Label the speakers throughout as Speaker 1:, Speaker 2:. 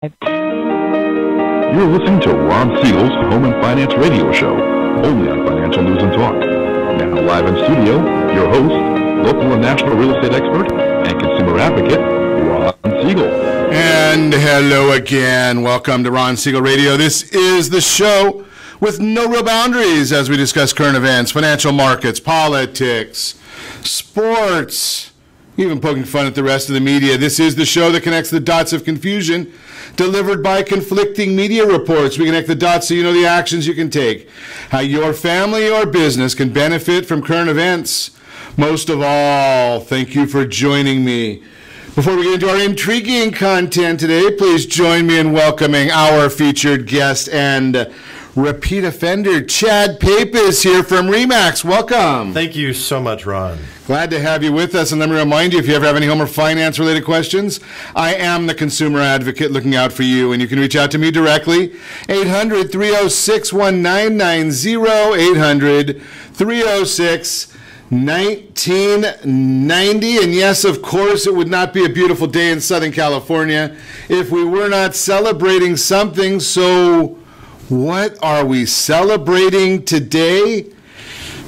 Speaker 1: You're listening to Ron Siegel's Home and Finance Radio Show, only on Financial News and Talk. Now live in studio, your host, local and national real estate expert and consumer advocate, Ron Siegel.
Speaker 2: And hello again. Welcome to Ron Siegel Radio. This is the show with no real boundaries as we discuss current events, financial markets, politics, sports, even poking fun at the rest of the media. This is the show that connects the dots of confusion delivered by conflicting media reports. We connect the dots so you know the actions you can take, how your family or business can benefit from current events. Most of all, thank you for joining me. Before we get into our intriguing content today, please join me in welcoming our featured guest and repeat offender. Chad Pape is here from RE/MAX. Welcome.
Speaker 3: Thank you so much, Ron.
Speaker 2: Glad to have you with us. And let me remind you, if you ever have any home or finance related questions, I am the consumer advocate looking out for you. And you can reach out to me directly, 800-306-1990, 800-306-1990. And yes, of course, it would not be a beautiful day in Southern California if we were not celebrating something. So what are we celebrating today?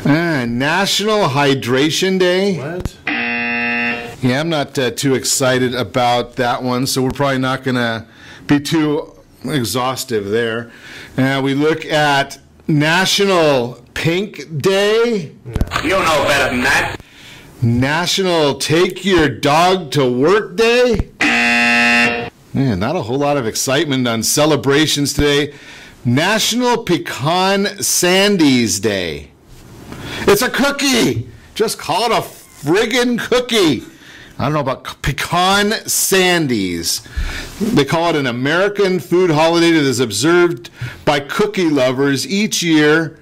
Speaker 2: National Hydration Day.
Speaker 3: What?
Speaker 2: Yeah, I'm not too excited about that one, so we're probably not going to be too exhaustive there. We look at National Pink Day.
Speaker 4: You know better than that.
Speaker 2: National Take Your Dog to Work Day. Man, not a whole lot of excitement on celebrations today. National Pecan Sandies Day. It's a cookie. Just call it a friggin' cookie. I don't know about pecan sandies. They call it an American food holiday that is observed by cookie lovers each year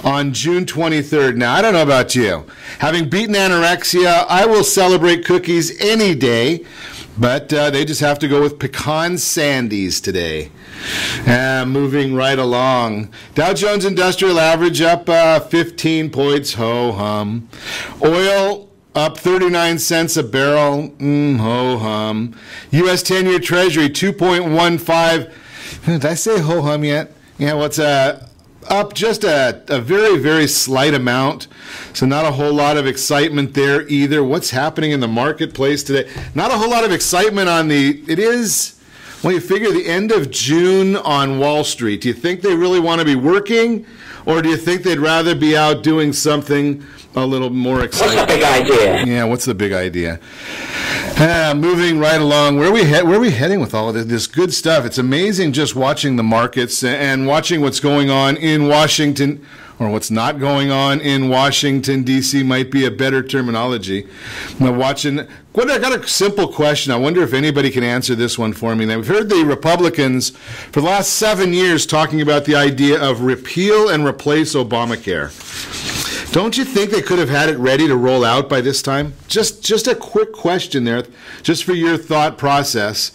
Speaker 2: on June 23rd. Now, I don't know about you. Having beaten anorexia, I will celebrate cookies any day, but they just have to go with pecan sandies today. Moving right along. Dow Jones Industrial Average up 15 points, ho-hum. Oil up 39 cents a barrel, ho-hum. U.S. 10-year Treasury 2.15. Did I say ho-hum yet? Yeah, what's up just a very, very slight amount. So not a whole lot of excitement there either. What's happening in the marketplace today? Not a whole lot of excitement on well, you figure the end of June on Wall Street. Do you think they really want to be working, or do you think they'd rather be out doing something a little more exciting?
Speaker 4: What's the big idea?
Speaker 2: Yeah, what's the big idea? Moving right along, where are we heading with all of this good stuff? It's amazing just watching the markets and watching what's going on in Washington, or what's not going on in Washington, D.C. might be a better terminology. I got a simple question. I wonder if anybody can answer this one for me. Now, we've heard the Republicans for the last 7 years talking about the idea of repeal and replace Obamacare. Don't you think they could have had it ready to roll out by this time? Just a quick question there, just for your thought process.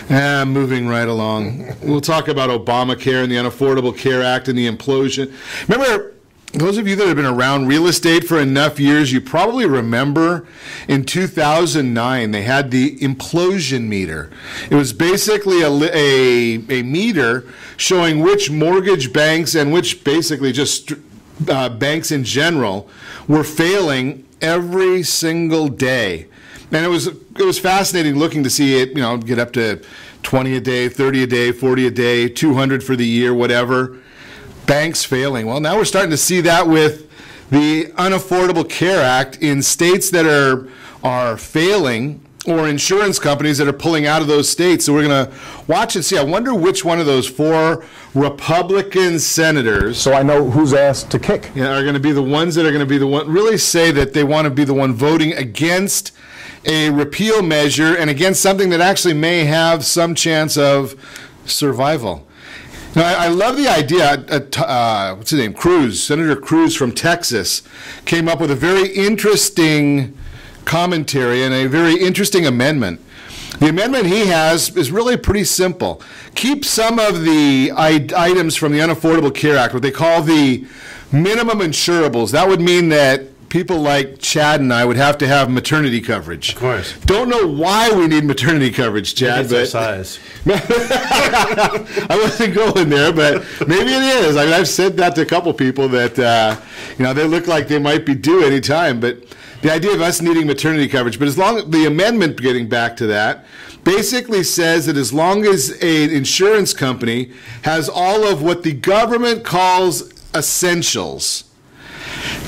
Speaker 2: Moving right along. We'll talk about Obamacare and the Unaffordable Care Act and the implosion. Remember, those of you that have been around real estate for enough years, you probably remember in 2009 they had the implosion meter. It was basically a meter showing which mortgage banks and which basically just banks in general were failing every single day. And it was fascinating looking to see it, get up to 20 a day, 30 a day, 40 a day, 200 for the year, whatever. Banks failing. Well, now we're starting to see that with the Unaffordable Care Act in states that are failing, or insurance companies that are pulling out of those states. So we're going to watch and see. I wonder which one of those 4 Republican senators,
Speaker 5: so I know whose ass to kick,
Speaker 2: are going to be the ones that are going to be the one really say that they want to be the one voting against a repeal measure and against something that actually may have some chance of survival. Now, I love the idea. What's his name? Senator Cruz from Texas came up with a very interesting commentary and a very interesting amendment. The amendment he has is really pretty simple. Keep some of the items from the Unaffordable Care Act, what they call the minimum insurables. That would mean that people like Chad and I would have to have maternity coverage.
Speaker 3: Of course.
Speaker 2: Don't know why we need maternity coverage, Chad.
Speaker 3: It's our size.
Speaker 2: I wasn't going there, but maybe it is. I mean, I've said that to a couple people that they look like they might be due any time. But the idea of us needing maternity coverage, but as long as the amendment, getting back to that, basically says that as long as an insurance company has all of what the government calls essentials,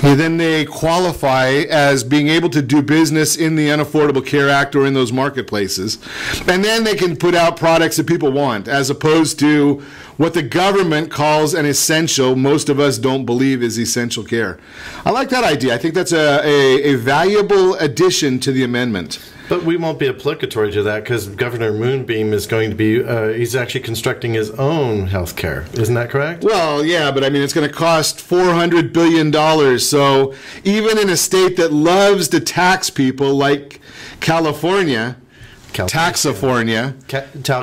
Speaker 2: then they qualify as being able to do business in the Unaffordable Care Act or in those marketplaces. And then they can put out products that people want, as opposed to what the government calls an essential, most of us don't believe is essential care. I like that idea. I think that's a valuable addition to the amendment.
Speaker 3: But we won't be applicatory to that because Governor Moonbeam is going to be, he's actually constructing his own health care. Isn't that correct?
Speaker 2: Well, yeah, but I mean, it's going to cost $400 billion. So even in a state that loves to tax people like California, Taxifornia.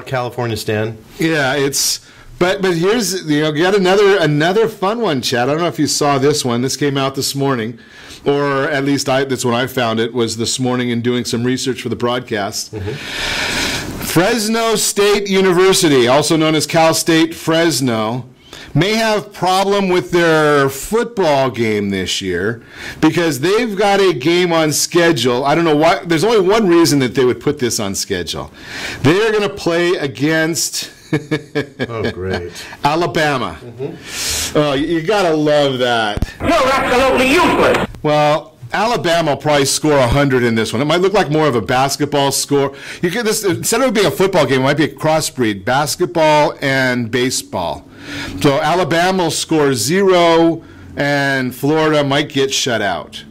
Speaker 3: California Stan.
Speaker 2: Yeah, it's... But here's, you got another fun one, Chad. I don't know if you saw this one. This came out this morning, or at least that's when I found it, was this morning in doing some research for the broadcast. Mm-hmm. Fresno State University, also known as Cal State Fresno, may have problem with their football game this year because they've got a game on schedule. I don't know why. There's only one reason that they would put this on schedule. They are going to play against...
Speaker 3: Oh, great.
Speaker 2: Alabama. Mm-hmm. Oh, you gotta love that.
Speaker 4: You're absolutely useless.
Speaker 2: Well, Alabama will probably score 100 in this one. It might look like more of a basketball score. You get this, instead of it being a football game, it might be a crossbreed, basketball and baseball. So Alabama will score 0, and Florida might get shut out.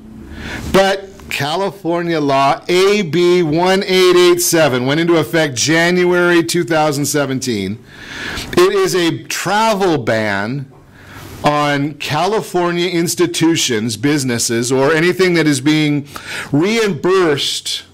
Speaker 2: But California law AB 1887 went into effect January 2017. It is a travel ban on California institutions, businesses, or anything that is being reimbursed.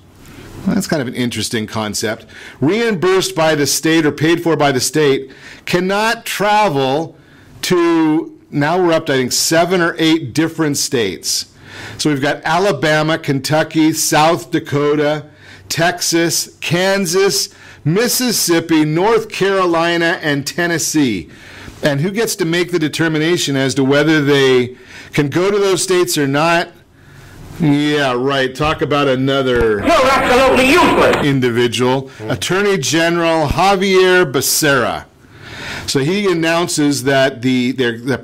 Speaker 2: Well, that's kind of an interesting concept. Reimbursed by the state or paid for by the state cannot travel to, now we're up to I think 7 or 8 different states. So we've got Alabama, Kentucky, South Dakota, Texas, Kansas, Mississippi, North Carolina, and Tennessee. And who gets to make the determination as to whether they can go to those states or not? Yeah, right. Talk about another
Speaker 4: You're absolutely useless.
Speaker 2: individual. Attorney General Javier Becerra. So he announces that the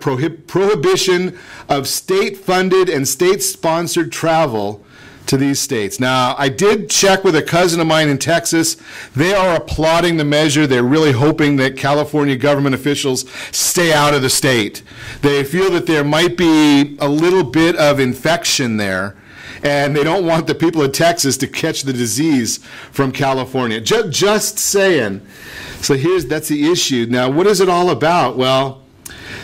Speaker 2: prohibition of state-funded and state-sponsored travel to these states. Now, I did check with a cousin of mine in Texas. They are applauding the measure. They're really hoping that California government officials stay out of the state. They feel that there might be a little bit of infection there, and they don't want the people of Texas to catch the disease from California. Just saying. So that's the issue. Now, what is it all about? Well,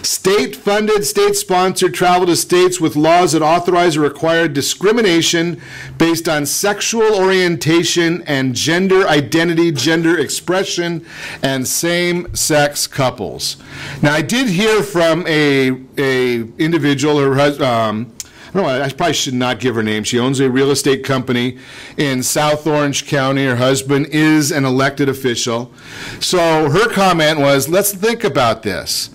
Speaker 2: state-funded, state-sponsored travel to states with laws that authorize or require discrimination based on sexual orientation and gender identity, gender expression, and same-sex couples. Now, I did hear from a individual, her husband. I probably should not give her name. She owns a real estate company in South Orange County. Her husband is an elected official. So her comment was, let's think about this.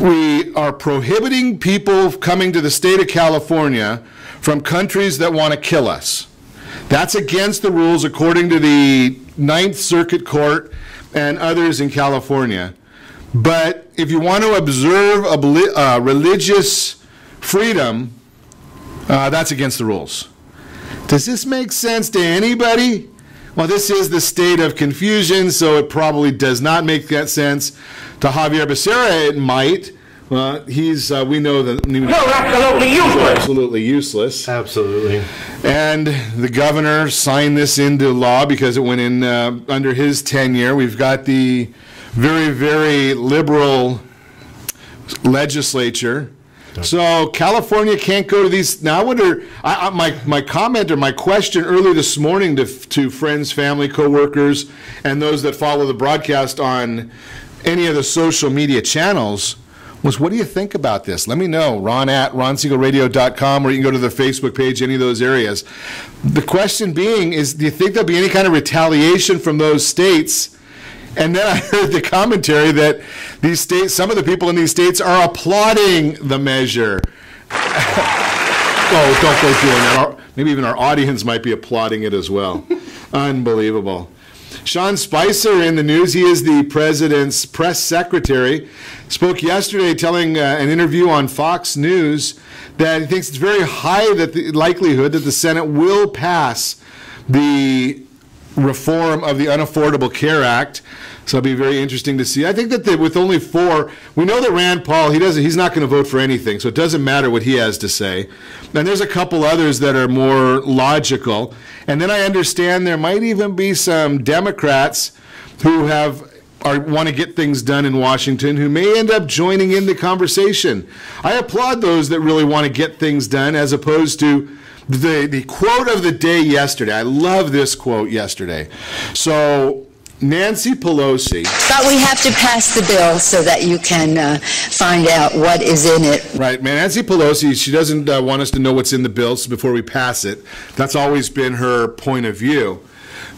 Speaker 2: We are prohibiting people coming to the state of California from countries that want to kill us. That's against the rules according to the Ninth Circuit Court and others in California. But if you want to observe a religious freedom, that's against the rules. Does this make sense to anybody? Well, this is the state of confusion, so it probably does not make that sense. To Javier Becerra, it might. We know that
Speaker 4: You're absolutely useless.
Speaker 2: Absolutely useless.
Speaker 3: Absolutely.
Speaker 2: And the governor signed this into law because it went in under his tenure. We've got the very, very liberal legislature. So California can't go to these. Now I wonder, my comment or my question early this morning to friends, family, coworkers, and those that follow the broadcast on any of the social media channels was, what do you think about this? Let me know. Ron at ronsiegelradio.com, or you can go to the Facebook page, any of those areas. The question being is, do you think there'll be any kind of retaliation from those states? And then I heard the commentary that these states, some of the people in these states are applauding the measure. Oh, don't go doing that. Maybe even our audience might be applauding it as well. Unbelievable. Sean Spicer in the news. He is the president's press secretary. Spoke yesterday telling an interview on Fox News that he thinks it's very high that the likelihood that the Senate will pass the reform of the Unaffordable Care Act. So it'll be very interesting to see. I think that with only 4, we know that Rand Paul, he's not going to vote for anything, so it doesn't matter what he has to say. And there's a couple others that are more logical. And then I understand there might even be some Democrats who want to get things done in Washington who may end up joining in the conversation. I applaud those that really want to get things done, as opposed to the quote of the day yesterday. I love this quote yesterday. So Nancy Pelosi.
Speaker 6: But we have to pass the bill so that you can find out what is in it.
Speaker 2: Right, man. Nancy Pelosi, she doesn't want us to know what's in the bills before we pass it. That's always been her point of view.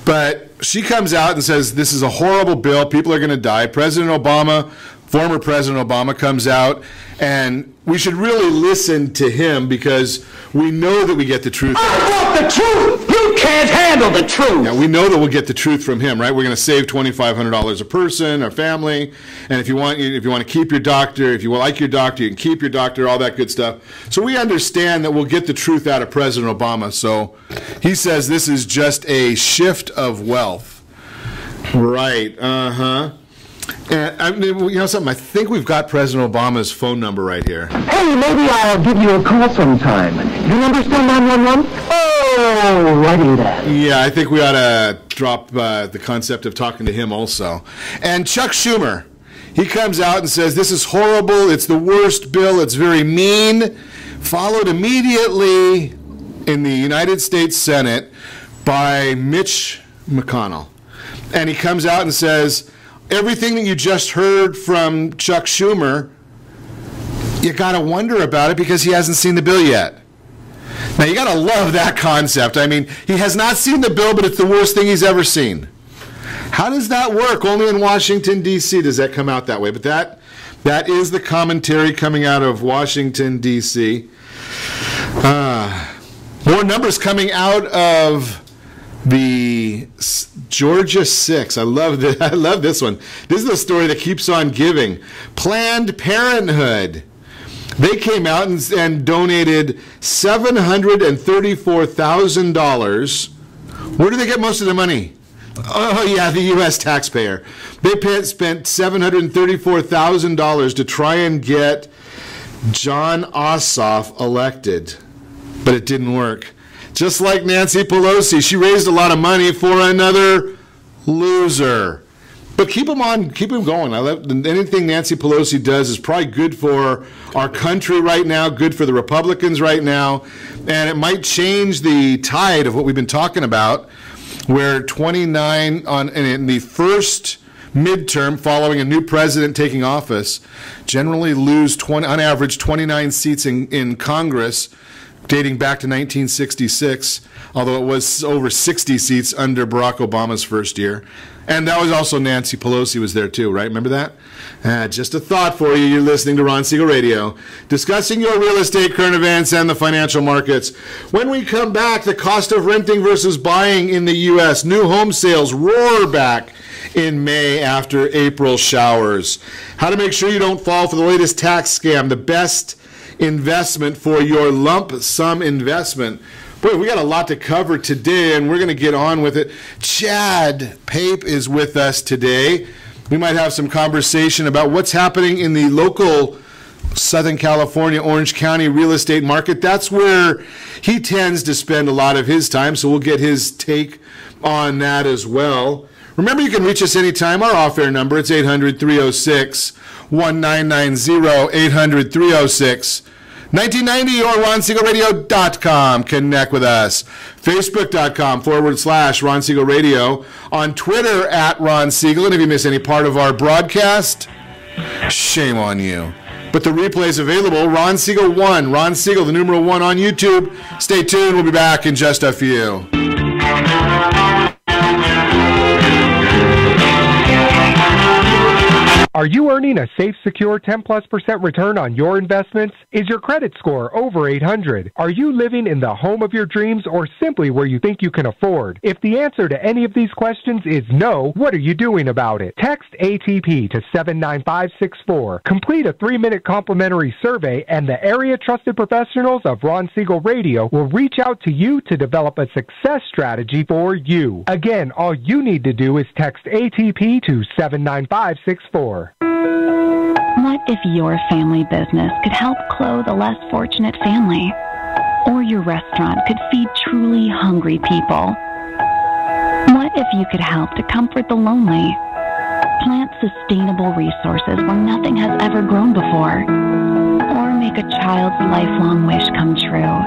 Speaker 2: But she comes out and says, this is a horrible bill. People are going to die. Former President Obama comes out, and we should really listen to him because we know that we get the truth.
Speaker 4: I want the truth! You can't handle the truth!
Speaker 2: Yeah, we know that we'll get the truth from him, right? We're going to save $2,500 a person, a family, and if you want to keep your doctor, if you like your doctor, you can keep your doctor, all that good stuff. So we understand that we'll get the truth out of President Obama. So he says this is just a shift of wealth. Right, And you know something? I think we've got President Obama's phone number right here.
Speaker 4: Hey, maybe I'll give you a call sometime. You understand 911? Oh, righty then.
Speaker 2: Yeah, I think we ought to drop the concept of talking to him also. And Chuck Schumer, he comes out and says, this is horrible, it's the worst bill, it's very mean, followed immediately in the United States Senate by Mitch McConnell. And he comes out and says, everything that you just heard from Chuck Schumer, you got to wonder about it because he hasn't seen the bill yet. Now, you got to love that concept. I mean, he has not seen the bill, but it's the worst thing he's ever seen. How does that work? Only in Washington, D.C. does that come out that way. But that is the commentary coming out of Washington, D.C. More numbers coming out of the Georgia 6. I love this one. This is the story that keeps on giving. Planned Parenthood. They came out and donated $734,000. Where do they get most of their money? Oh, yeah, the U.S. taxpayer. They spent $734,000 to try and get John Ossoff elected, but it didn't work. Just like Nancy Pelosi, she raised a lot of money for another loser. But keep them going. Anything Nancy Pelosi does is probably good for our country right now, good for the Republicans right now, and it might change the tide of what we've been talking about, where 29 in the first midterm following a new president taking office generally lose on average 29 seats in Congress, dating back to 1966, although it was over 60 seats under Barack Obama's first year. And that was also Nancy Pelosi was there too, right? Remember that? Just a thought for you. You're listening to Ron Siegel Radio, discussing your real estate, current events, and the financial markets. When we come back, the cost of renting versus buying in the U.S. New home sales roar back in May after April showers. How to make sure you don't fall for the latest tax scam. The best investment for your lump sum investment. Boy, we got a lot to cover today, and we're going to get on with it. Chad Pape is with us today. We might have some conversation about what's happening in the local Southern California, Orange County real estate market. That's where he tends to spend a lot of his time, so we'll get his take on that as well. Remember, you can reach us anytime. Our off-air number, it's 800-306-1990, 800-306-1990, or RonSiegelRadio.com. Connect with us. Facebook.com/Ron Siegel Radio. On Twitter, @Ron Siegel. And if you miss any part of our broadcast, shame on you. But the replay is available. Ron Siegel 1. Ron Siegel, the numeral 1 on YouTube. Stay tuned. We'll be back in just a few.
Speaker 7: Are you earning a safe, secure 10+% return on your investments? Is your credit score over 800? Are you living in the home of your dreams or simply where you think you can afford? If the answer to any of these questions is no, what are you doing about it? Text ATP to 79564. Complete a 3-minute complimentary survey and the area trusted professionals of Ron Siegel Radio will reach out to you to develop a success strategy for you. Again, all you need to do is text ATP to 79564.
Speaker 8: What if your family business could help clothe a less fortunate family? Or your restaurant could feed truly hungry people? What if you could help to comfort the lonely? Plant sustainable resources where nothing has ever grown before? Or make a child's lifelong wish come true?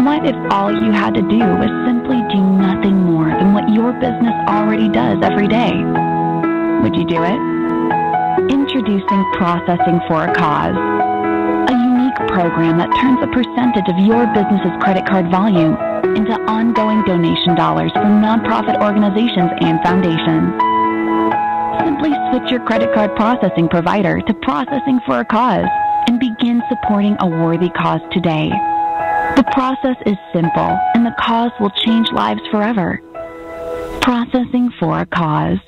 Speaker 8: What if all you had to do was simply do nothing more than what your business already does every day? Would you do it? Introducing Processing for a Cause, a unique program that turns a percentage of your business's credit card volume into ongoing donation dollars for nonprofit organizations and foundations. Simply switch your credit card processing provider to Processing for a Cause and begin supporting a worthy cause today. The process is simple, and the cause will change lives forever. Processing for a Cause.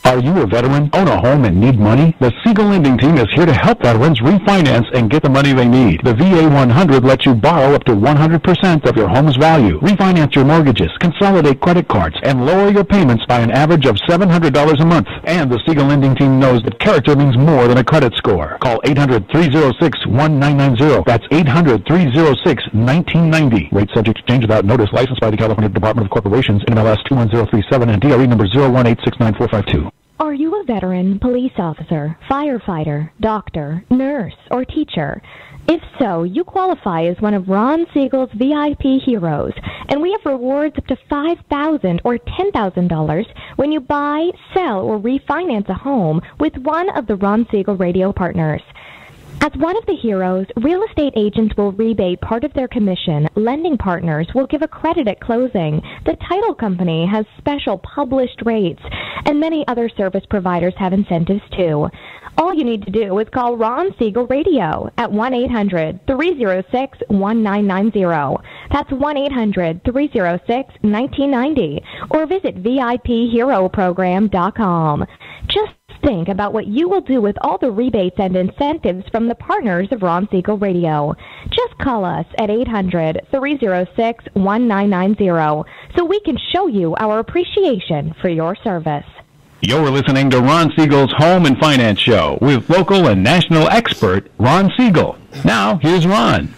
Speaker 5: Are you a veteran, own a home, and need money? The Siegel Lending Team is here to help veterans refinance and get the money they need. The VA 100 lets you borrow up to 100% of your home's value, refinance your mortgages, consolidate credit cards, and lower your payments by an average of $700 a month. And the Siegel Lending Team knows that character means more than a credit score. Call 800-306-1990. That's 800-306-1990. Rate subject to change without notice. Licensed by the California Department of Corporations, NMLS 21037, and DRE number 018694452.
Speaker 9: Are you a veteran, police officer, firefighter, doctor, nurse, or teacher? If so, you qualify as one of Ron Siegel's VIP heroes, and we have rewards up to $5,000 or $10,000 when you buy, sell, or refinance a home with one of the Ron Siegel Radio partners. As one of the heroes, real estate agents will rebate part of their commission. Lending partners will give a credit at closing. The title company has special published rates, and many other service providers have incentives too. All you need to do is call Ron Siegel Radio at 1-800-306-1990. That's 1-800-306-1990. Or visit VIPHeroProgram.com. Just think about what you will do with all the rebates and incentives from the partners of Ron Siegel Radio. Just call us at 800-306-1990 so we can show you our appreciation for your service.
Speaker 10: You're listening to Ron Siegel's Home and Finance Show with local and national expert Ron Siegel. Now, here's Ron.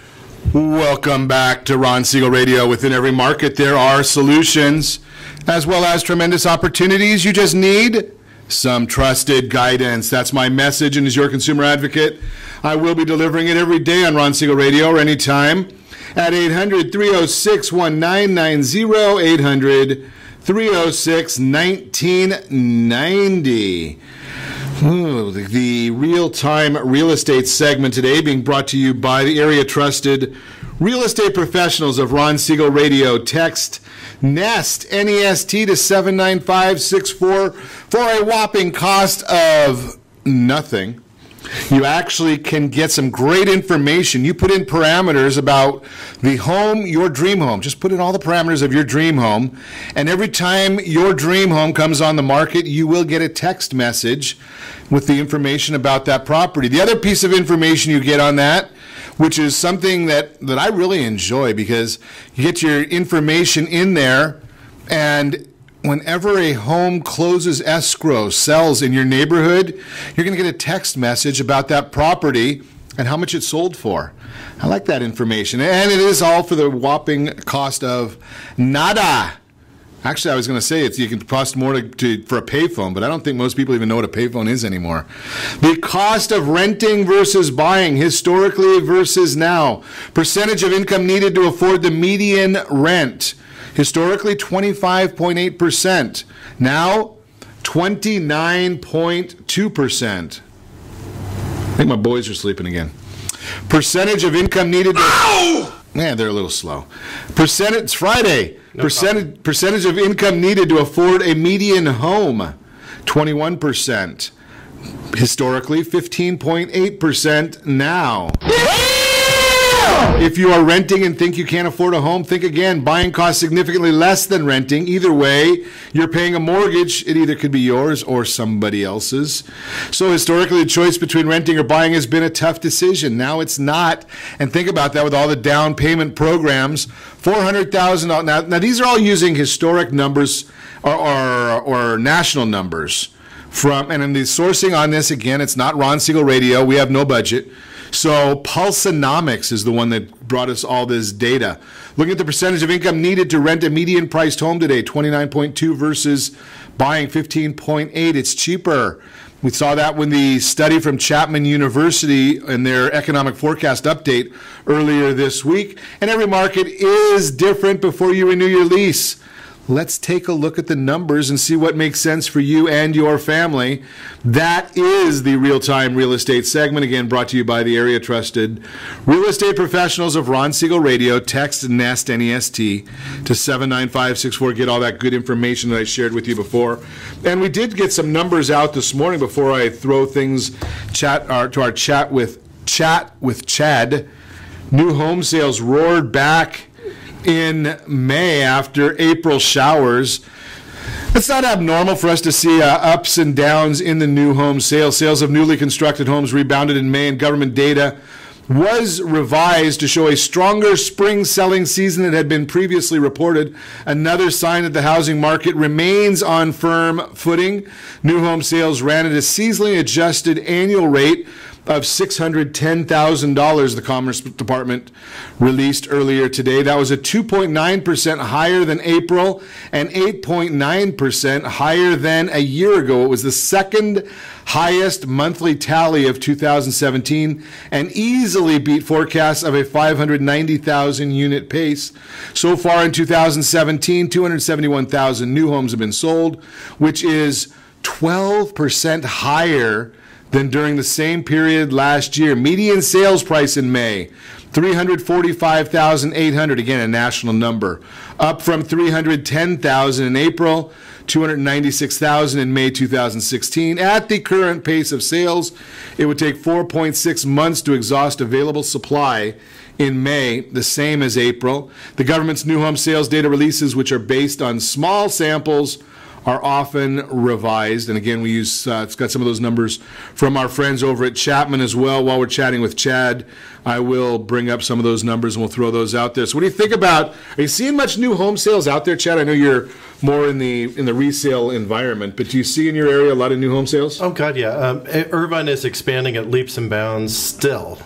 Speaker 2: Welcome back to Ron Siegel Radio. Within every market, there are solutions as well as tremendous opportunities. You just need some trusted guidance. That's my message, and as your consumer advocate, I will be delivering it every day on Ron Siegel Radio or anytime at 800-306-1990, 800-306-1990. The real-time real estate segment today being brought to you by the area trusted real estate professionals of Ron Siegel Radio. Text NEST, N-E-S-T, to 79564 for a whopping cost of nothing. You actually can get some great information. You put in parameters about the home, your dream home. Just put in all the parameters of your dream home, and every time your dream home comes on the market, you will get a text message with the information about that property. The other piece of information you get on that, which is something that I really enjoy, because you get your information in there, and whenever a home closes escrow, sells in your neighborhood, you're going to get a text message about that property and how much it sold for. I like that information. And it is all for the whopping cost of nada. Actually, I was going to say you can cost more for a payphone, but I don't think most people even know what a payphone is anymore. The cost of renting versus buying, historically versus now. Percentage of income needed to afford the median rent. Historically, 25.8%. Now, 29.2%. think my boys are sleeping again. Percentage of income needed to... Man, they're a little slow. It's Friday. Percentage of income needed to afford a median home, 21%. Historically, 15.8% now. If you are renting and think you can't afford a home, think again. Buying costs significantly less than renting. Either way, you're paying a mortgage. It either could be yours or somebody else's. So historically, the choice between renting or buying has been a tough decision. Now it's not. And think about that with all the down payment programs. $400,000. Now these are all using historic numbers or national numbers. And in the sourcing on this, again, it's not Ron Siegel Radio. We have no budget. So Pulsenomics is the one that brought us all this data. Looking at the percentage of income needed to rent a median priced home today, 29.2 versus buying 15.8. It's cheaper. We saw that when the study from Chapman University in their economic forecast update earlier this week. And every market is different before you renew your lease. Let's take a look at the numbers and see what makes sense for you and your family. That is the Real-Time Real Estate segment, again brought to you by the area trusted real estate professionals of Ron Siegel Radio. Text NEST, N-E-S-T, to 79564. Get all that good information that I shared with you before. And we did get some numbers out this morning before I throw things to our chat with Chad. New home sales roared back in May after April showers. It's not abnormal for us to see ups and downs in the new home sales. Sales of newly constructed homes rebounded in May, and government data was revised to show a stronger spring selling season than had been previously reported. Another sign that the housing market remains on firm footing. New home sales ran at a seasonally adjusted annual rate of $610,000, the Commerce Department released earlier today. That was a 2.9% higher than April and 8.9% higher than a year ago. It was the second highest monthly tally of 2017 and easily beat forecasts of a 590,000 unit pace. So far in 2017, 271,000 new homes have been sold, which is 12% higher than during the same period last year. Median sales price in May, $345,800, again a national number, up from $310,000 in April, $296,000 in May 2016. At the current pace of sales, it would take 4.6 months to exhaust available supply in May, the same as April. The government's new home sales data releases, which are based on small samples, are often revised. And again, we use, it's got some of those numbers from our friends over at Chapman as well. While we're chatting with Chad, I will bring up some of those numbers and we'll throw those out there. So what do you think about, are you seeing much new home sales out there, Chad? I know you're more in the resale environment, but do you see in your area a lot of new home sales?
Speaker 3: Oh, God, yeah. Irvine is expanding at leaps and bounds still.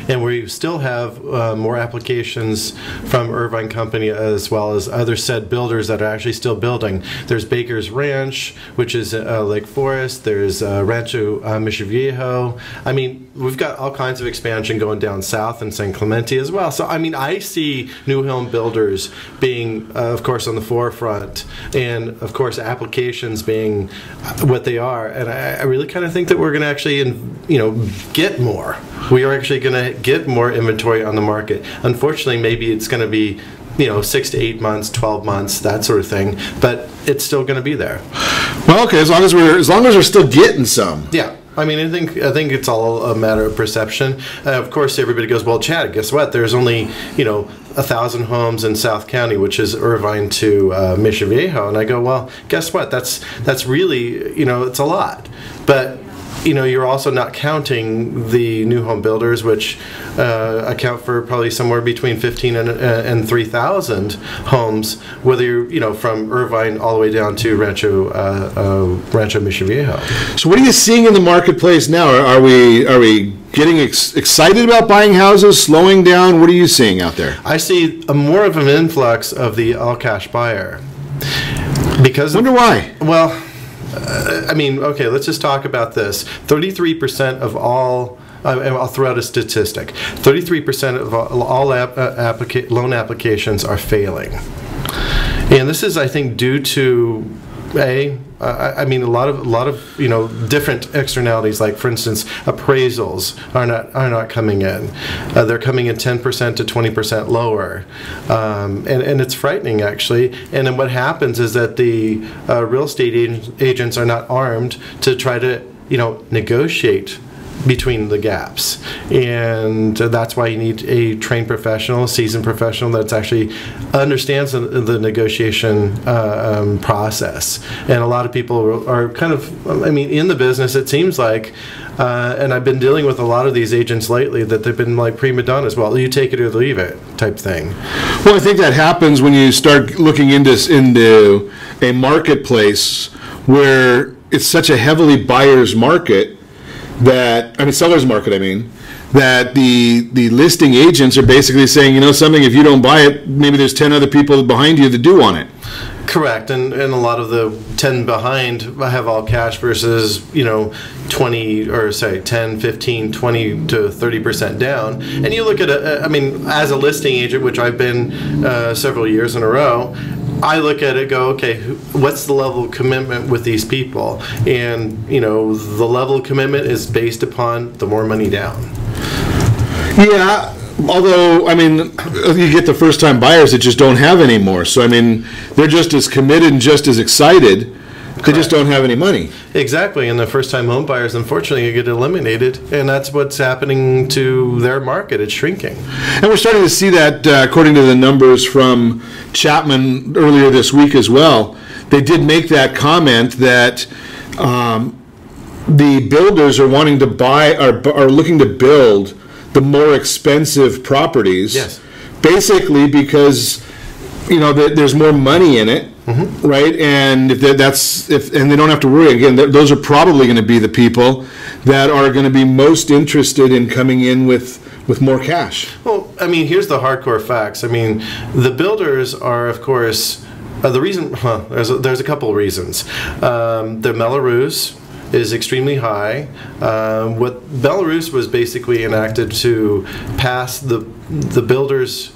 Speaker 3: And we still have more applications from Irvine Company as well as other said builders that are actually still building. There's Baker's Ranch, which is Lake Forest. There's Rancho Mishaviejo. I mean, we've got all kinds of expansion going down south in San Clemente as well. So, I mean, I see new home builders being, of course, on the forefront. And, of course, applications being what they are. And I really kind of think that we're going to actually, get more. We are actually going to get more inventory on the market. Unfortunately, maybe it's going to be 6 to 8 months, 12 months, that sort of thing, but it's still going to be there.
Speaker 2: Well, okay, as long as we're still getting some.
Speaker 3: Yeah. I mean, I think it's all a matter of perception. Of course, everybody goes, well, Chad, guess what? There's only 1,000 homes in South County, which is Irvine to Mishaviejo, and I go, well, guess what? That's really it's a lot, but you're also not counting the new home builders, which account for probably somewhere between 15 and 3,000 homes, whether you're from Irvine all the way down to Rancho Mishaviejo.
Speaker 2: So, what are you seeing in the marketplace now? Are we getting excited about buying houses? Slowing down? What are you seeing out there?
Speaker 3: I see more of an influx of the all cash buyer. Because
Speaker 2: wonder why?
Speaker 3: Well. Okay, let's just talk about this. 33% of all, I'll throw out a statistic, 33% of all loan applications are failing. And this is, I think, due to I mean, a lot of different externalities. Like, for instance, appraisals are not coming in. They're coming in 10% to 20% lower, and it's frightening, actually. And then what happens is that the real estate agents are not armed to try to negotiate between the gaps, and that's why you need a trained professional, seasoned professional that's actually understands the negotiation process. And a lot of people are kind of, in the business, it seems like, and I've been dealing with a lot of these agents lately, that they've been like prima donnas. Well, you take it or leave it type thing.
Speaker 2: Well, I think that happens when you start looking into a marketplace where it's such a heavily buyer's market, seller's market, that the listing agents are basically saying, something, if you don't buy it, maybe there's 10 other people behind you that do want it.
Speaker 3: Correct, and a lot of the 10 behind have all cash versus 10, 15, 20 to 30% down. And you look at as a listing agent, which I've been several years in a row, I look at it, go, okay, what's the level of commitment with these people? And the level of commitment is based upon the more money down.
Speaker 2: Yeah. Although, you get the first-time buyers that just don't have any more. So, they're just as committed and just as excited. They just don't have any money.
Speaker 3: Exactly, and the first-time home buyers, unfortunately, get eliminated, and that's what's happening to their market. It's shrinking.
Speaker 2: And we're starting to see that, according to the numbers from Chapman earlier this week as well. They did make that comment that the builders are wanting to buy, are looking to build the more expensive properties.
Speaker 3: Yes.
Speaker 2: Basically because, there's more money in it. Mm-hmm. Right, and and they don't have to worry again. Those are probably going to be the people that are going to be most interested in coming in with more cash.
Speaker 3: Well, here's the hardcore facts. The builders are, of course, the reason. There's a couple of reasons. The Belarus is extremely high. What Belarus was basically enacted to pass the builders'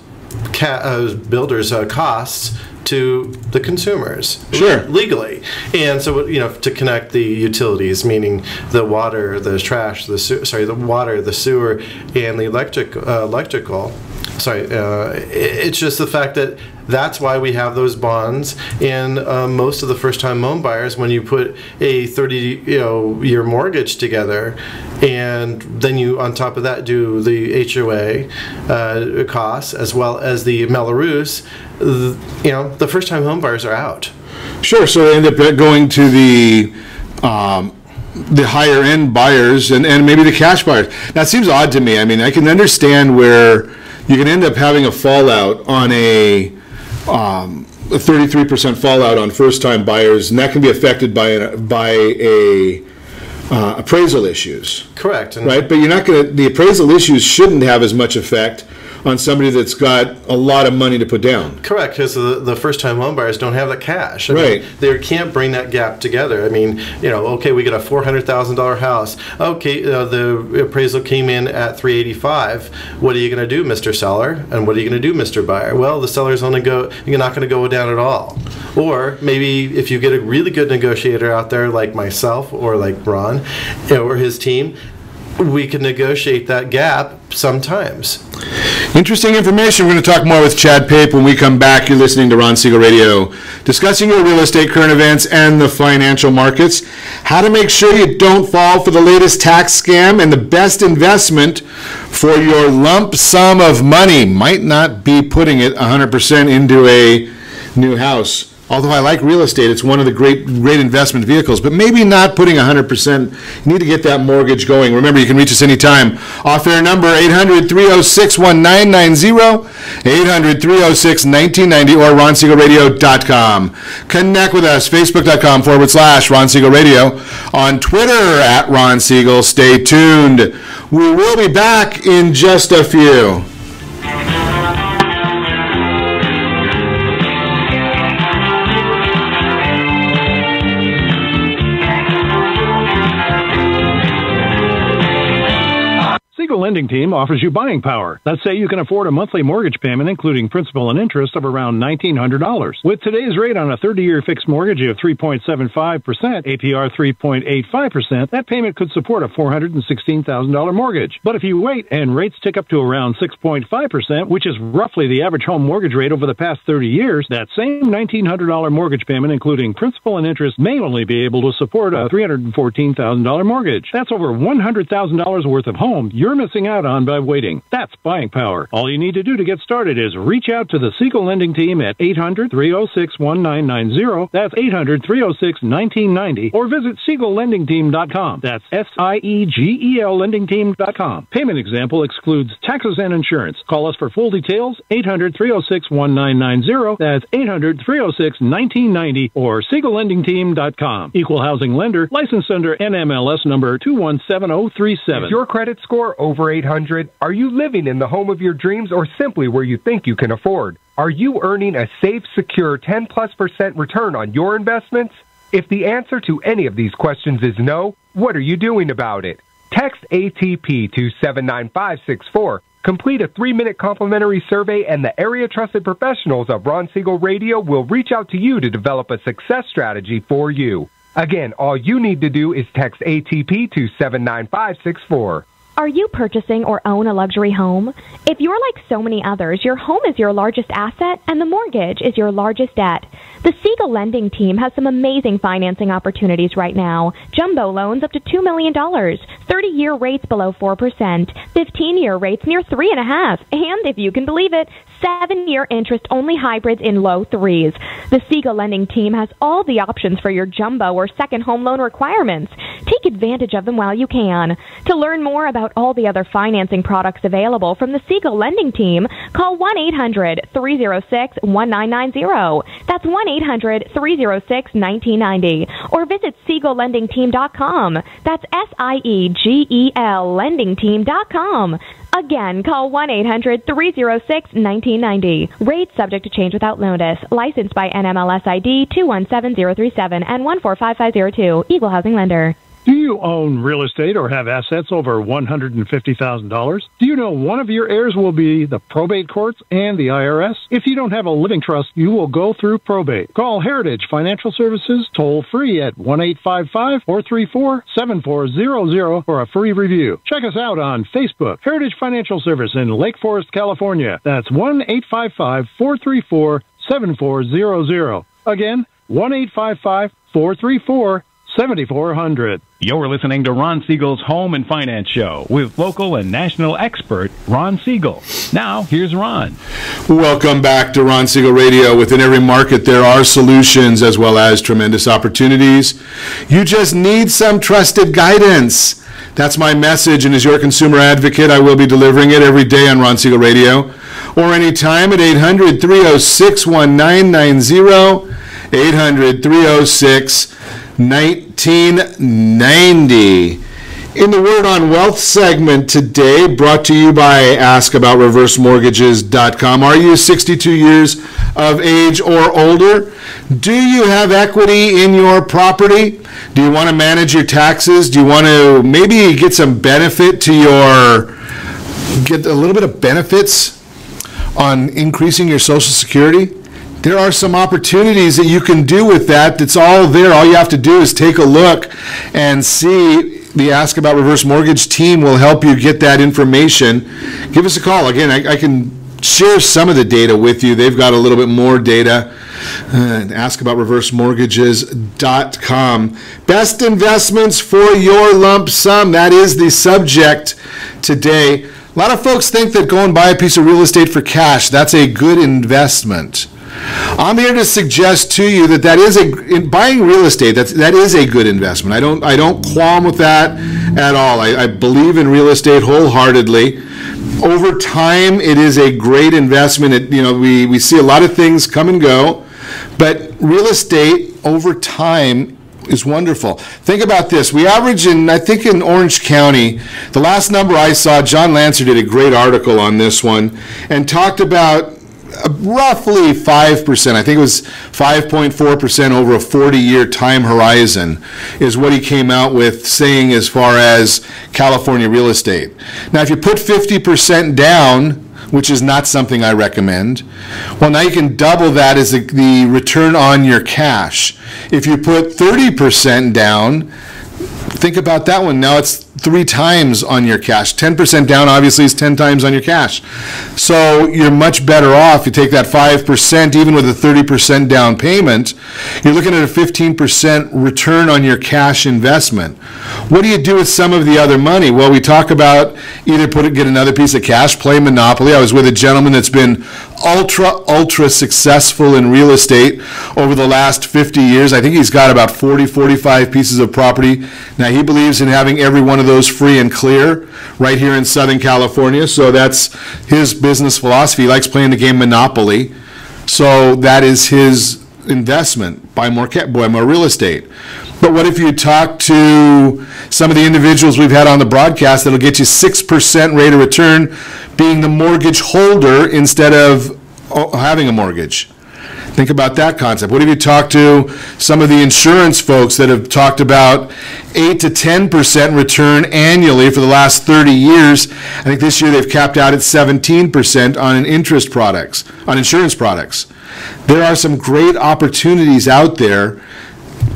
Speaker 3: costs to the consumers,
Speaker 2: sure,
Speaker 3: legally, and so to connect the utilities, meaning the water, the trash, the water, the sewer, and the electrical. It's just the fact that that's why we have those bonds, and most of the first-time home buyers, when you put a 30-year mortgage together, and then you on top of that do the HOA costs as well as the Belarus, the first-time home buyers are out.
Speaker 2: Sure. So they end up going to the higher end buyers and maybe the cash buyers. Now, it seems odd to me. I can understand where you can end up having a fallout on a 33% fallout on first-time buyers, and that can be affected by appraisal issues.
Speaker 3: Correct.
Speaker 2: Right, but you're not going to. The appraisal issues shouldn't have as much effect on somebody that's got a lot of money to put down.
Speaker 3: Correct, because the first-time home buyers don't have the cash.
Speaker 2: Right.
Speaker 3: They can't bring that gap together. Okay, we got a $400,000 house. Okay, the appraisal came in at $385,000. What are you going to do, Mr. Seller? And what are you going to do, Mr. Buyer? Well, the seller's you're not going to go down at all. Or maybe if you get a really good negotiator out there like myself or like Ron or his team, we can negotiate that gap sometimes.
Speaker 2: Interesting information. We're going to talk more with Chad Pape when we come back. You're listening to Ron Siegel Radio, discussing your real estate current events and the financial markets, how to make sure you don't fall for the latest tax scam, and the best investment for your lump sum of money. Might not be putting it 100% into a new house. Although I like real estate, it's one of the great investment vehicles, but maybe not putting 100%. You need to get that mortgage going. Remember, you can reach us anytime. Off-air number, 800-306-1990, 800-306-1990, or ronsiegelradio.com. Connect with us, facebook.com/Ron Siegel Radio, on Twitter @Ron Siegel. Stay tuned. We will be back in just a few.
Speaker 5: Siegel Lending Team offers you buying power. Let's say you can afford a monthly mortgage payment, including principal and interest, of around $1,900. With today's rate on a 30-year fixed mortgage of 3.75%, APR 3.85%, that payment could support a $416,000 mortgage. But if you wait and rates tick up to around 6.5%, which is roughly the average home mortgage rate over the past 30 years, that same $1,900 mortgage payment, including principal and interest, may only be able to support a $314,000 mortgage. That's over $100,000 worth of home you're missing out on by waiting. That's buying power. All you need to do to get started is reach out to the Siegel Lending Team at 800-306-1990. That's 800-306-1990. Or visit SiegelLendingTeam.com. That's SIEGEL LendingTeam.com. Payment example excludes taxes and insurance. Call us for full details. 800-306-1990. That's 800-306-1990 or SiegelLendingTeam.com. Equal housing lender, licensed under NMLS number 217037.
Speaker 7: Is your credit score over 800? Are you living in the home of your dreams or simply where you think you can afford? Are you earning a safe, secure 10+% return on your investments? If the answer to any of these questions is no, what are you doing about it? Text ATP to 79564. Complete a 3-minute complimentary survey, and the area-trusted professionals of Ron Siegel Radio will reach out to you to develop a success strategy for you. Again, all you need to do is text ATP to 79564.
Speaker 9: Are you purchasing or own a luxury home? If you're like so many others, your home is your largest asset and the mortgage is your largest debt. The Siegel Lending Team has some amazing financing opportunities right now. Jumbo loans up to $2 million, 30-year rates below 4%, 15-year rates near 3.5%, and if you can believe it, 7-year interest-only hybrids in low 3s. The Siegel Lending Team has all the options for your jumbo or second home loan requirements. Take advantage of them while you can. To learn more about all the other financing products available from the Siegel Lending Team, call 1-800-306-1990. That's 1-800-306-1990. Or visit SiegelLendingTeam.com. That's SIEGEL LendingTeam.com. Again, call 1-800-306-1990. Rates subject to change without notice. Licensed by NMLS ID 217037 and 145502. Equal housing lender.
Speaker 5: Do you own real estate or have assets over $150,000? Do you know one of your heirs will be the probate courts and the IRS? If you don't have a living trust, you will go through probate. Call Heritage Financial Services toll free at 1-855-434-7400 for a free review. Check us out on Facebook, Heritage Financial Service in Lake Forest, California. That's 1-855-434-7400. Again, 1-855-434-7400.
Speaker 10: You're listening to Ron Siegel's Home and Finance Show with local and national expert Ron Siegel. Now, here's Ron.
Speaker 2: Welcome back to Ron Siegel Radio. Within every market, there are solutions as well as tremendous opportunities. You just need some trusted guidance. That's my message, and as your consumer advocate, I will be delivering it every day on Ron Siegel Radio or anytime at 800-306-1990, 800-306-1990. In the Word on Wealth segment today, brought to you by AskAboutReverseMortgages.com. Are you 62 years of age or older? Do you have equity in your property? Do you want to manage your taxes? Do you want to maybe get some benefit to get a little bit of benefits on increasing your Social Security? There are some opportunities that you can do with that. It's all there. All you have to do is take a look and see. The Ask About Reverse Mortgage team will help you get that information. Give us a call. Again, I can share some of the data with you. They've got a little bit more data. AskAboutReverseMortgages.com. Best investments for your lump sum. That is the subject today. A lot of folks think that go and buy a piece of real estate for cash, that's a good investment. I'm here to suggest to you that in buying real estate, that is a good investment. I don't qualm with that at all. I believe in real estate wholeheartedly. Over time, it is a great investment. We see a lot of things come and go, but real estate over time is wonderful. Think about this. We average in Orange County, the last number I saw, John Lancer did a great article on this one and talked about roughly 5%. I think it was 5.4% over a 40-year time horizon is what he came out with saying as far as California real estate. Now, if you put 50% down, which is not something I recommend, well, now you can double that as the return on your cash. If you put 30% down, think about that one. Now it's 3 times on your cash. 10% down obviously is 10 times on your cash. So you're much better off. You take that 5%, even with a 30% down payment, you're looking at a 15% return on your cash investment. What do you do with some of the other money? Well, we talk about either get another piece of cash, play Monopoly. I was with a gentleman that's been ultra successful in real estate over the last 50 years. I think he's got about 45 pieces of property. Now, he believes in having every one of those free and clear right here in Southern California. So that's his business philosophy. He likes playing the game Monopoly. So that is his investment. Buy more real estate. But what if you talk to some of the individuals we've had on the broadcast that'll get you 6% rate of return being the mortgage holder instead of having a mortgage? Think about that concept. What if you talk to some of the insurance folks that have talked about 8 to 10% return annually for the last 30 years? I think this year they've capped out at 17% on insurance products. There are some great opportunities out there.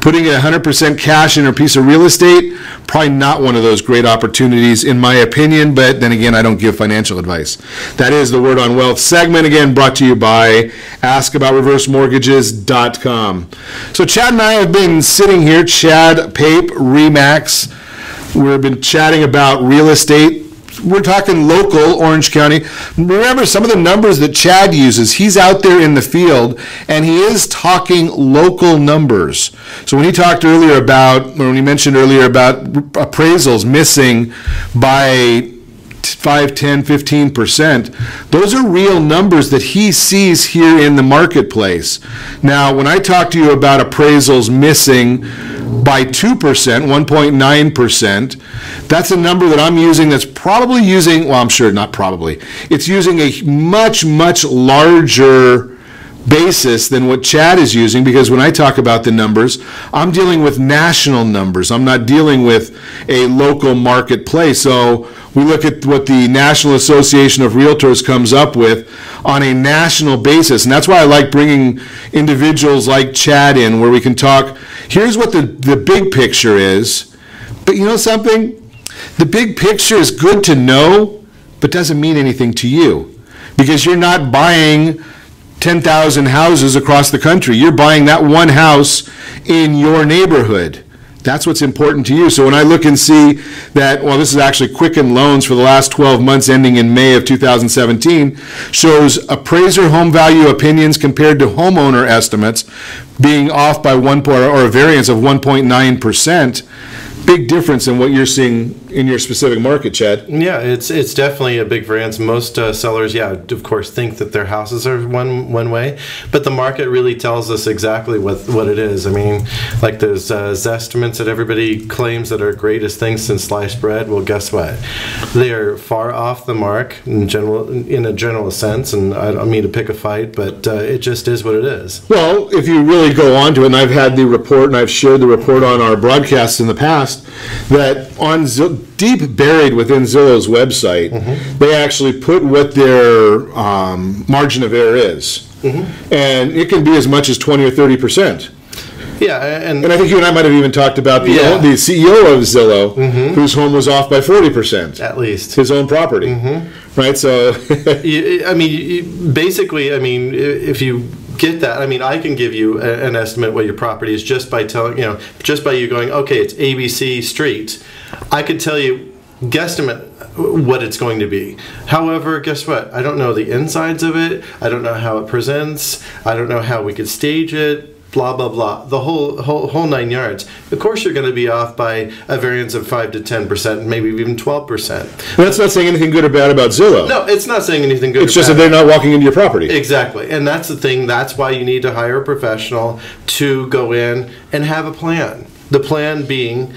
Speaker 2: Putting 100% cash in a piece of real estate, probably not one of those great opportunities in my opinion, but then again, I don't give financial advice. That is the Word on Wealth segment, again, brought to you by askaboutreversemortgages.com. So Chad and I have been sitting here, Chad Pape, RE/MAX. We've been chatting about real estate. We're talking local Orange County. Remember some of the numbers that Chad uses. He's out there in the field, and he is talking local numbers. So when he mentioned earlier about appraisals missing by 5, 10, 15%, those are real numbers that he sees here in the marketplace. Now, when I talk to you about appraisals missing by 2%, 1.9%, that's a number that I'm using that's probably using, well, I'm sure not probably, it's using a much, much larger basis than what Chad is using, because when I talk about the numbers, I'm dealing with national numbers. I'm not dealing with a local marketplace. So we look at what the National Association of Realtors comes up with on a national basis. And that's why I like bringing individuals like Chad in, where we can talk, here's what the big picture is. But you know something? The big picture is good to know, but doesn't mean anything to you, because you're not buying 10,000 houses across the country. You're buying that one house in your neighborhood. That's what's important to you. So when I look and see that, well, this is actually Quicken Loans for the last 12 months ending in May of 2017, shows appraiser home value opinions compared to homeowner estimates being off by or a variance of 1.9%. Big difference in what you're seeing in your specific market, Chad.
Speaker 3: Yeah, it's definitely a big variance. Most sellers, of course, think that their houses are one way, but the market really tells us exactly what it is. I mean, like those Zestimates that everybody claims that are greatest things since sliced bread. Well, guess what? They are far off the mark in a general sense, and I don't mean to pick a fight, but it just is what it is.
Speaker 2: Well, if you really go on to it, and I've had the report, and I've shared the report on our broadcasts in the past, that on deep buried within Zillow's website, they actually put what their margin of error is. And it can be as much as 20 or 30%.
Speaker 3: Yeah, and
Speaker 2: I think you and I might have even talked about the CEO of Zillow, whose home was off by 40%.
Speaker 3: At least.
Speaker 2: His own property. Right, so...
Speaker 3: basically, if you get that, I can give you an estimate what your property is just by telling, just by you going, okay, it's ABC Street. I could tell you, guesstimate what it's going to be. However, guess what? I don't know the insides of it. I don't know how it presents. I don't know how we could stage it. Blah blah blah. The whole 9 yards. Of course, you're going to be off by a variance of 5 to 10%, maybe even 12%.
Speaker 2: Well, that's not saying anything good or bad about Zillow.
Speaker 3: No, it's not saying anything good.
Speaker 2: It's just that they're not walking into your property.
Speaker 3: Exactly, and that's the thing. That's why you need to hire a professional to go in and have a plan. The plan being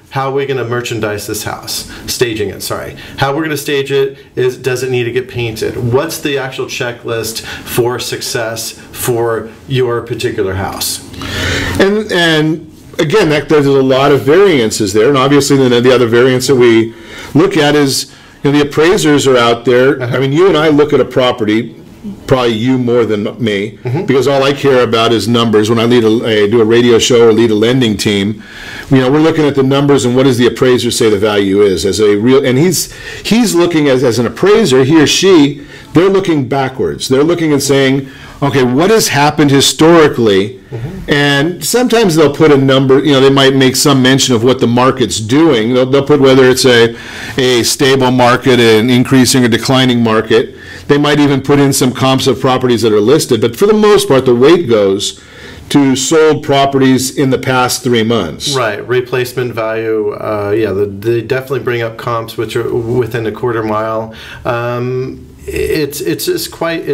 Speaker 3: how are we going to merchandise this house? Staging it, sorry. How we're going to stage it is, does it need to get painted? What's the actual checklist for success for your particular house?
Speaker 2: And again, there's a lot of variances there, and obviously the other variance that we look at is, the appraisers are out there. I mean, you and I look at a property, probably you more than me, because all I care about is numbers. When I do a radio show or lead a lending team, we're looking at the numbers and what does the appraiser say the value is as a real. And he's looking as an appraiser, he or she, they're looking backwards. They're looking and saying, okay, what has happened historically? And sometimes they'll put a number, they might make some mention of what the market's doing. They'll put whether it's a stable market, an increasing or declining market. They might even put in some comps of properties that are listed. But for the most part, the weight goes to sold properties in the past 3 months.
Speaker 3: Right, replacement value. They definitely bring up comps which are within a quarter mile. It's quite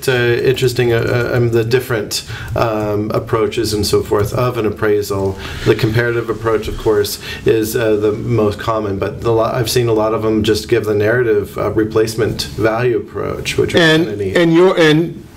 Speaker 3: interesting the different approaches and so forth of an appraisal. The comparative approach, of course, is the most common, but I've seen a lot of them just give the narrative replacement value approach, which is neat.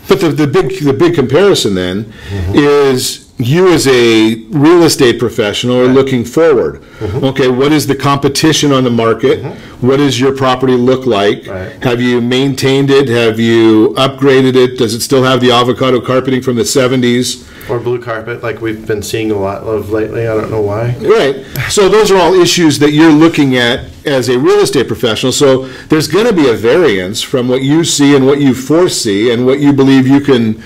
Speaker 2: But the big comparison then is you as a real estate professional are looking forward. Okay, what is the competition on the market? What does your property look like? Have you maintained it? Have you upgraded it? Does it still have the avocado carpeting from the 70s?
Speaker 3: Or blue carpet, like we've been seeing a lot of lately. I don't know why.
Speaker 2: Right. So those are all issues that you're looking at as a real estate professional. So there's going to be a variance from what you see and what you foresee and what you believe you can,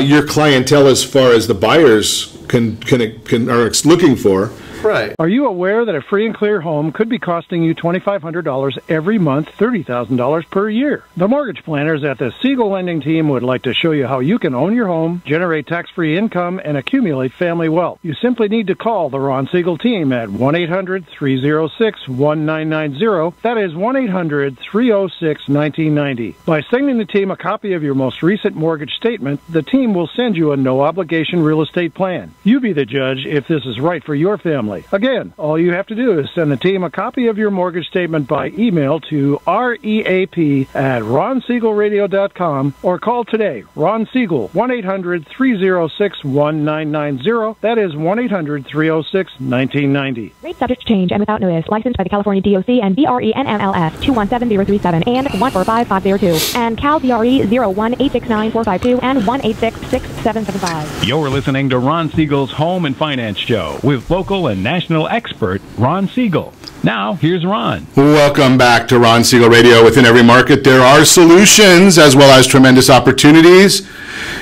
Speaker 2: your clientele as far as the buyers are looking for.
Speaker 3: Right.
Speaker 11: Are you aware that a free and clear home could be costing you $2,500 every month, $30,000 per year? The mortgage planners at the Siegel Lending Team would like to show you how you can own your home, generate tax-free income, and accumulate family wealth. You simply need to call the Ron Siegel Team at 1-800-306-1990. That is 1-800-306-1990. By sending the team a copy of your most recent mortgage statement, the team will send you a no-obligation real estate plan. You be the judge if this is right for your family. Again, all you have to do is send the team a copy of your mortgage statement by email to reap@ronsiegelradio.com or call today. Ron Siegel, 1-800-306-1990. That is 1-800-306-1990.
Speaker 9: Rate subject to change and without notice. Licensed by the California DOC and BRENMLS 217037 and 145502 and Cal BRE 01869452 and 1866775.
Speaker 10: You're listening to Ron Siegel's Home and Finance Show with local and national expert Ron Siegel. Now, here's Ron.
Speaker 2: Welcome back to Ron Siegel Radio. Within every market, there are solutions as well as tremendous opportunities.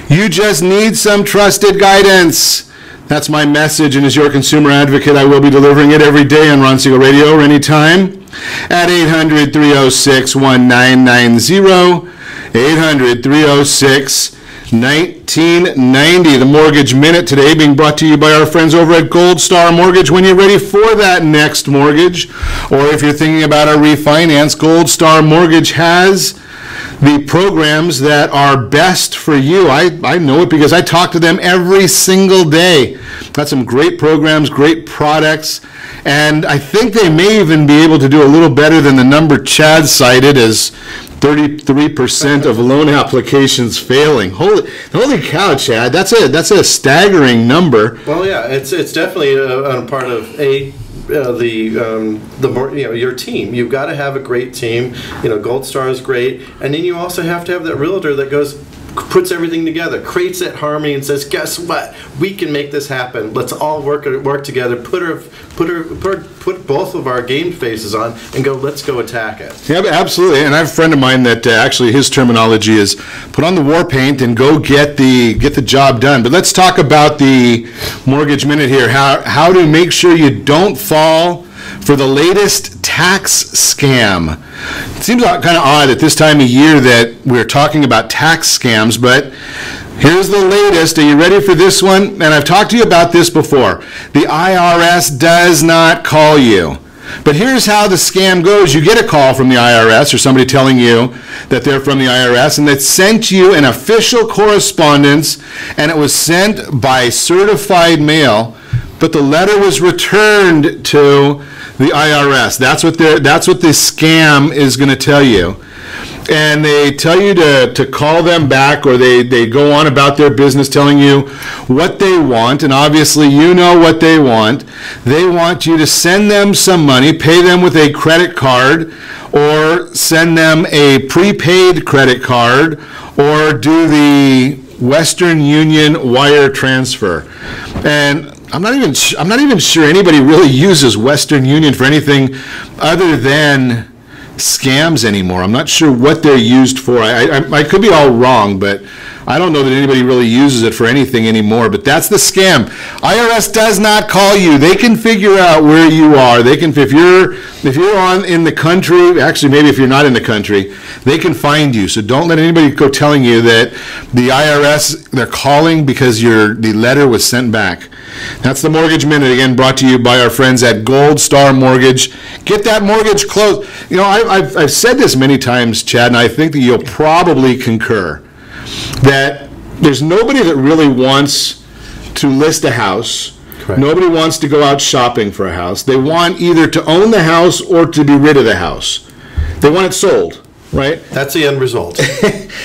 Speaker 2: You just need some trusted guidance. That's my message, and as your consumer advocate, I will be delivering it every day on Ron Siegel Radio or anytime at 800-306-1990, 800-306-1990. The Mortgage Minute today being brought to you by our friends over at Gold Star Mortgage. When you're ready for that next mortgage, or if you're thinking about a refinance, Gold Star Mortgage has the programs that are best for you. I know it because I talk to them every single day. Got some great programs, great products, and I think they may even be able to do a little better than the number Chad cited as 33% of loan applications failing. Holy cow, Chad! That's a staggering number.
Speaker 3: Well, yeah, it's definitely a part of your team. You've got to have a great team. Gold Star is great, and then you also have to have that realtor that puts everything together, creates that harmony, and says, "Guess what? We can make this happen. Let's all work together. Put both of our game faces on and go. Let's go attack it."
Speaker 2: Yeah, absolutely. And I have a friend of mine that actually his terminology is put on the war paint and go get the job done. But let's talk about the Mortgage Minute here. How to make sure you don't fall for the latest tax scam. It seems kind of odd at this time of year that we're talking about tax scams, but here's the latest. Are you ready for this one? And I've talked to you about this before. The IRS does not call you. But here's how the scam goes. You get a call from the IRS or somebody telling you that they're from the IRS and that sent you an official correspondence, and it was sent by certified mail. but the letter was returned to the IRS. That's what this scam is going to tell you. And they tell you to call them back, or they go on about their business telling you what they want, and obviously you know what they want. They want you to send them some money, pay them with a credit card, or send them a prepaid credit card, or do the Western Union wire transfer. And I'm not even sure anybody really uses Western Union for anything other than scams anymore. I'm not sure what they're used for. I could be all wrong, but I don't know that anybody really uses it for anything anymore. But that's the scam. IRS does not call you. They can figure out where you are. They can, if you're in the country, actually maybe if you're not in the country, they can find you. So don't let anybody go telling you that the IRS, they're calling because the letter was sent back. That's the Mortgage Minute, again, brought to you by our friends at Gold Star Mortgage. Get that mortgage closed. You know, I've said this many times, Chad, and I think that you'll probably concur, that there's nobody that really wants to list a house. Correct. Nobody wants to go out shopping for a house. They want either to own the house or to be rid of the house. They want it sold, right?
Speaker 3: That's the end result.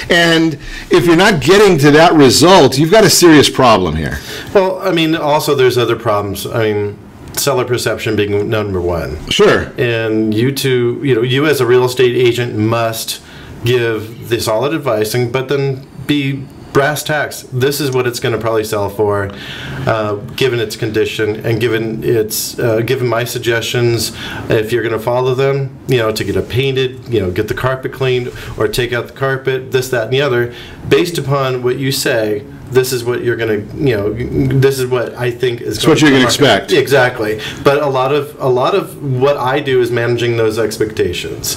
Speaker 2: And if you're not getting to that result, you've got a serious problem here.
Speaker 3: Well, I mean, also there's other problems. I mean, seller perception being number one.
Speaker 2: Sure.
Speaker 3: And you as a real estate agent must give the solid advice, but then be brass tacks. This is what it's going to probably sell for, given its condition, and given my suggestions. If you're going to follow them, to get it painted, get the carpet cleaned, or take out the carpet, this, that, and the other, based upon what you say. This is what you're going to, this is what I think is.
Speaker 2: That's what you're going to expect.
Speaker 3: Exactly. But a lot of what I do is managing those expectations.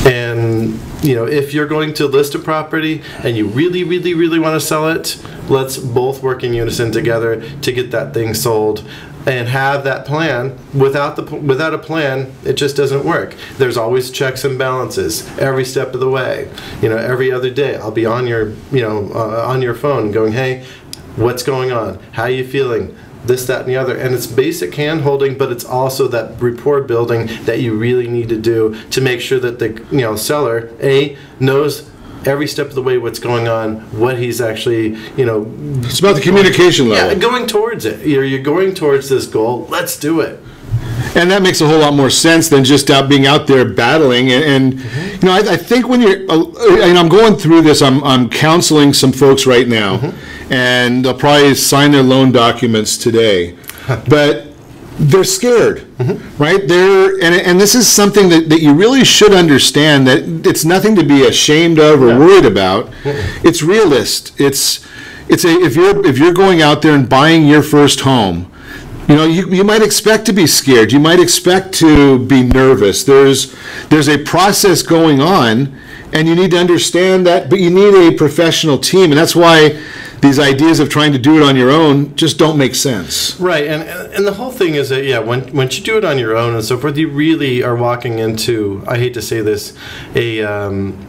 Speaker 3: And if you're going to list a property and you really, really, really want to sell it, let's both work in unison together to get that thing sold. And have that plan. Without a plan, it just doesn't work. There's always checks and balances every step of the way. Every other day I'll be on your on your phone going, hey, what's going on? How are you feeling? This, that, and the other. And it's basic hand holding, but it's also that rapport building that you really need to do to make sure that the seller knows every step of the way what's going on, what he's actually,
Speaker 2: It's about the communication level.
Speaker 3: Yeah, going towards it. You're going towards this goal. Let's do it.
Speaker 2: And that makes a whole lot more sense than just being out there battling. And I think when you're, and I'm going through this, I'm counseling some folks right now, and they'll probably sign their loan documents today. But they're scared, right? And this is something that you really should understand, that it's nothing to be ashamed of or worried about. It's realist. If you're going out there and buying your first home, you might expect to be scared. You might expect to be nervous. There's a process going on, and you need to understand that, but you need a professional team, and that's why these ideas of trying to do it on your own just don't make sense.
Speaker 3: Right, and the whole thing is that, once you do it on your own and so forth, you really are walking into, I hate to say this, a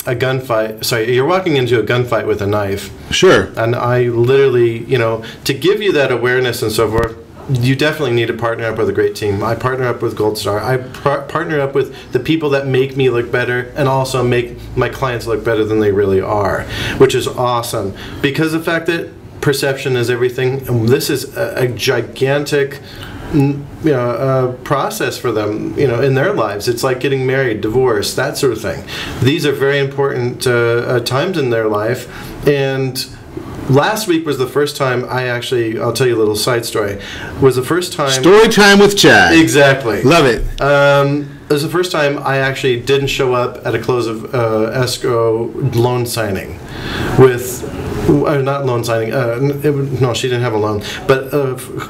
Speaker 3: gunfight. Sorry, you're walking into a gunfight with a knife.
Speaker 2: Sure.
Speaker 3: And I literally, to give you that awareness and so forth, you definitely need to partner up with a great team. I partner up with Gold Star. I partner up with the people that make me look better and also make my clients look better than they really are, which is awesome. Because the fact that perception is everything, and this is a gigantic process for them, in their lives. It's like getting married, divorce, that sort of thing. These are very important times in their life. And last week was the first time I'll tell you a little side story, was the first time...
Speaker 2: Story time with Chad.
Speaker 3: Exactly.
Speaker 2: Love it.
Speaker 3: It was the first time I actually didn't show up at a close of escrow loan signing with... not loan signing. No, she didn't have a loan, but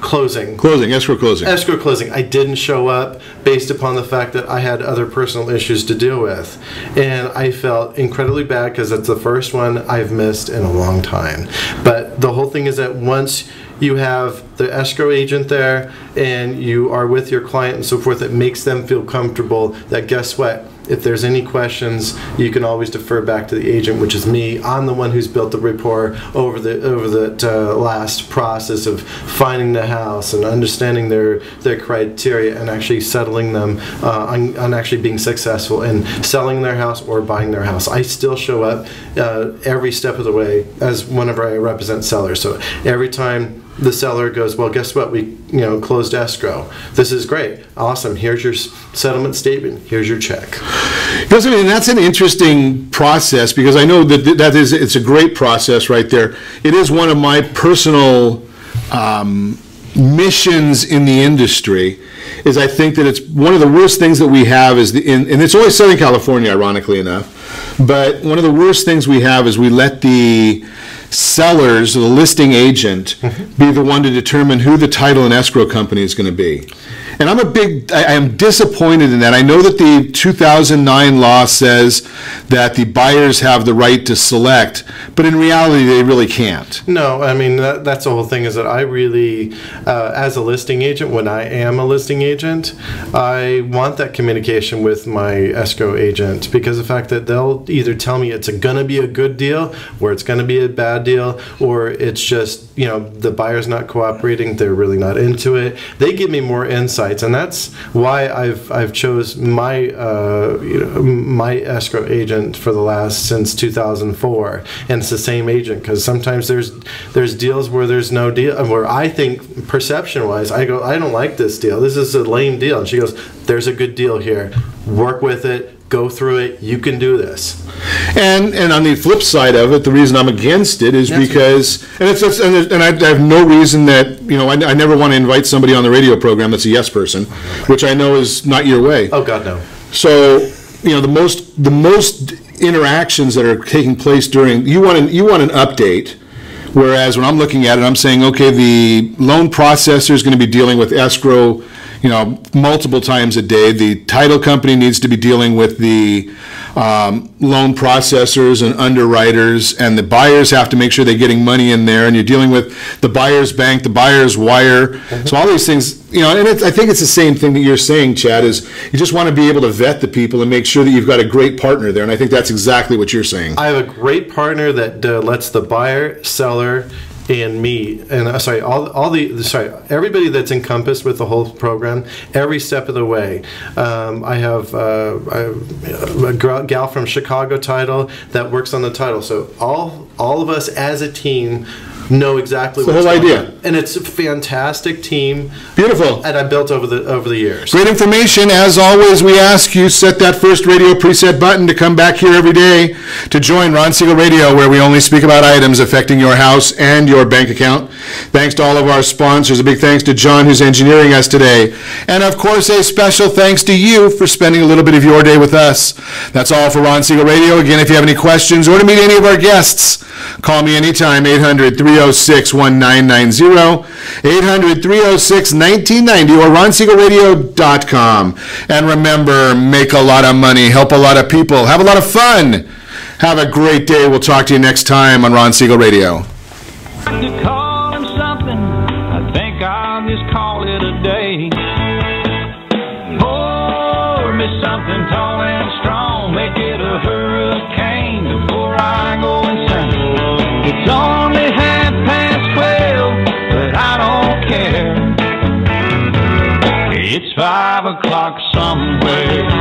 Speaker 3: closing.
Speaker 2: Escrow closing.
Speaker 3: Escrow closing. I didn't show up based upon the fact that I had other personal issues to deal with, and I felt incredibly bad because it's the first one I've missed in a long time. But the whole thing is that once you have the escrow agent there and you are with your client and so forth, it makes them feel comfortable that, guess what, If there's any questions, you can always defer back to the agent, which is me. I'm the one who's built the rapport over the last process of finding the house and understanding their criteria and actually settling them on actually being successful in selling their house or buying their house. I still show up every step of the way as whenever I represent sellers. So every time the seller goes, well, guess what? We closed escrow. This is great. Awesome. Here's your settlement statement. Here's your check.
Speaker 2: Because, I mean, that's an interesting process, because I know that it's a great process right there. It is one of my personal missions in the industry. Is I think that it's one of the worst things that we have is and it's only Southern California, ironically enough, but one of the worst things we have is we let the sellers, the listing agent, be the one to determine who the title and escrow company is going to be. And I am disappointed in that. I know that the 2009 law says that the buyers have the right to select, but in reality, they really can't.
Speaker 3: No, I mean, that's the whole thing, is that I really, as a listing agent, when I am a listing agent, I want that communication with my escrow agent, because the fact that they'll either tell me it's going to be a good deal, or it's going to be a bad deal, or it's just, the buyer's not cooperating, they're really not into it. They give me more insight. And that's why I've chose my my escrow agent for the last since 2004, and it's the same agent, because sometimes there's deals where there's no deal, where I think perception wise I go, I don't like this deal, this is a lame deal, and she goes, there's a good deal here, work with it, go through it, you can do this.
Speaker 2: And on the flip side of it, the reason I'm against it is because, and I have no reason that, I never want to invite somebody on the radio program that's a yes person, which I know is not your way.
Speaker 3: Oh God, no.
Speaker 2: So, the most interactions that are taking place during, you want an update, whereas when I'm looking at it, I'm saying, okay, the loan processor is going to be dealing with escrow multiple times a day. The title company needs to be dealing with the loan processors and underwriters, and the buyers have to make sure they're getting money in there, and you're dealing with the buyer's bank, the buyer's wire. So all these things, and I think it's the same thing that you're saying, Chad, is you just want to be able to vet the people and make sure that you've got a great partner there, and I think that's exactly what you're saying.
Speaker 3: I have a great partner that lets the buyer, seller, and me, and everybody that's encompassed with the whole program, every step of the way. I have a gal from Chicago Title that works on the title, so all of us as a team know exactly what's going on. The whole idea. And it's a fantastic team.
Speaker 2: Beautiful.
Speaker 3: And I built over the years.
Speaker 2: Great information. As always, we ask you set that first radio preset button to come back here every day to join Ron Siegel Radio, where we only speak about items affecting your house and your bank account. Thanks to all of our sponsors. A big thanks to John, who's engineering us today. And of course, a special thanks to you for spending a little bit of your day with us. That's all for Ron Siegel Radio. Again, if you have any questions or to meet any of our guests, call me anytime, 800-306-1990, 800-306-1990, or ronsiegelradio.com. And remember, make a lot of money, help a lot of people, have a lot of fun. Have a great day. We'll talk to you next time on Ron Siegel Radio.
Speaker 12: To call him something, I think I'll just call it a day. Pour me something tall and strong, make it a hurricane before I go insane. It's only 12:30, but I don't care. It's 5 o'clock somewhere.